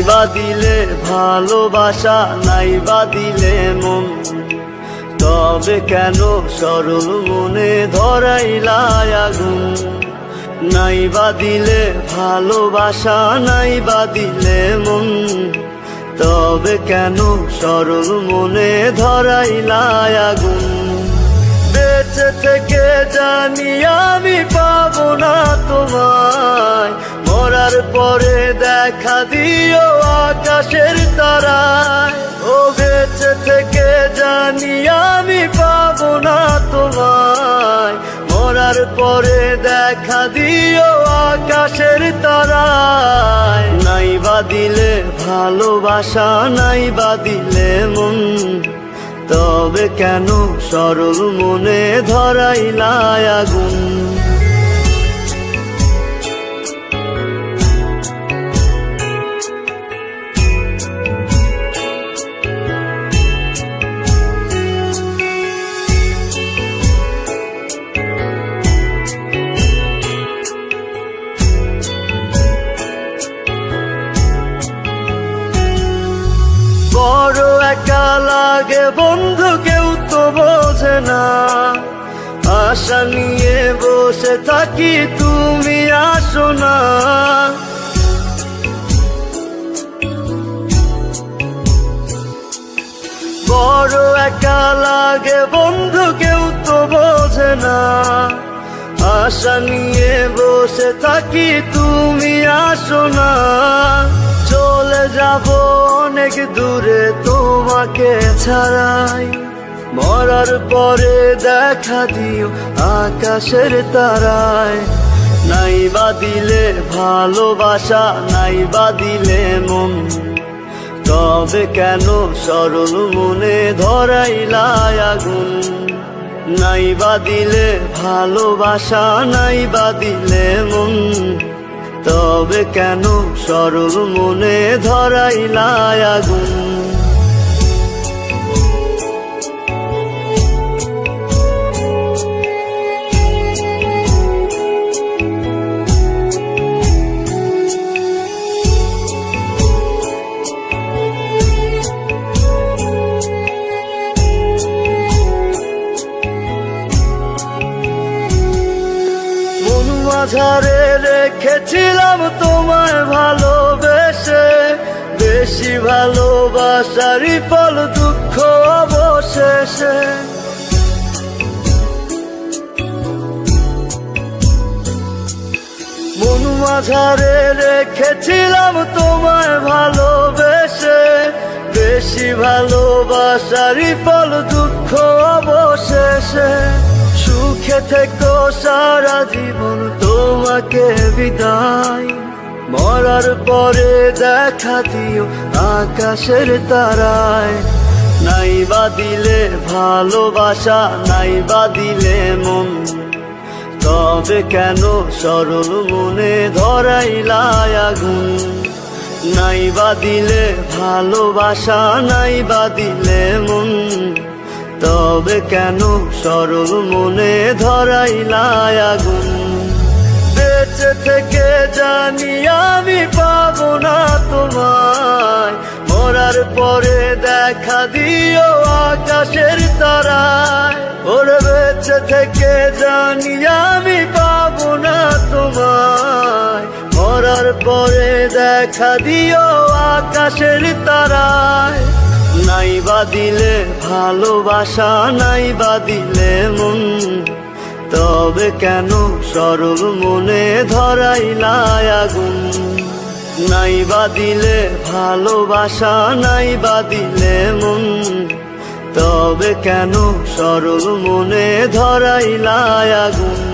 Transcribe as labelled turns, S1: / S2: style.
S1: বা দিলে ভালোবাসা, নাই বা দিলে মন, তবে কেন সরল মনে ধরাইলা আগুন। নাই বা দিলে ভালোবাসা, নাই বা দিলে মন, তবে কেন সরল মনে ধরাইলা আগুন। বেঁচে থেকে জানি আমি পাবো না তোমায়, মরার পরে দেখা দিও আকাশের তারায়। ও বেঁচে থেকে জানি আমি পাবো না তোমায়, মরার পরে দেখা দিও আকাশের তারায়। নাই বা দিলে ভালোবাসা, নাই বা দিলে মন, তবে কেন সরল মনে ধরাইলা আগুন। বড় একা লাগে বন্ধু, কেউ তো বোঝে না। আশা নিয়ে বসে থাকি, তুমি আসো না। বড় একা লাগে বন্ধু, কেউ তো বোঝে না। আশা নিয়ে বসে থাকি, তুমি আসো না। চলে যাব অনেক দূরে তোমাকে ছাড়াই, মরার পরে দেখা দিও আকাশের তারায়। নাই বা দিলে ভালোবাসা, নাই বা দিলে মন, তবে কেন সরল মনে ধরাইলা আগুন। নাই বা দিলে ভালোবাসা, নাই বা দিলে মন, তবে কেন সরল মনে ধরাইলা আগুন। মাঝারে রেখেছিলাম তোমায় ভালোবেসে, বেশি ভালোবাসারই ফল দুঃখ অবশেষে। মন মাঝারে রেখেছিলাম তোমায় ভালোবেসে, বেশি ভালোবাসারই ফল দুঃখ অবশেষে। সুখে থেকো সারা জীবন, তোমাকে বিদায়, মরার পরে দেখা দিও আকাশের তারায়। নাই বা দিলে ভালোবাসা, নাই বা দিলে মন, তবে কেন সরল মনে ধরাইলা আগুন। নাই বা দিলে ভালোবাসা, নাই বা দিলে মন, তবে কেন সরল মনে ধরাইলা আগুন। বেঁচে থেকে জানি আমি পাবো না তোমায়, মরার পরে দেখা দিও আকাশের তারায়। ওরে বেঁচে থেকে জানি আমি পাবো না তোমায়, মরার পরে দেখা দিও আকাশের তারায়। নাই বা দিলে ভালোবাসা, নাই বা দিলে মন, তবে কেন সরল মনে ধরাইলা আগুন। নাই বা দিলে ভালোবাসা, নাই বা দিলে মন, তবে কেন সরল মনে ধরাইলা আগুন।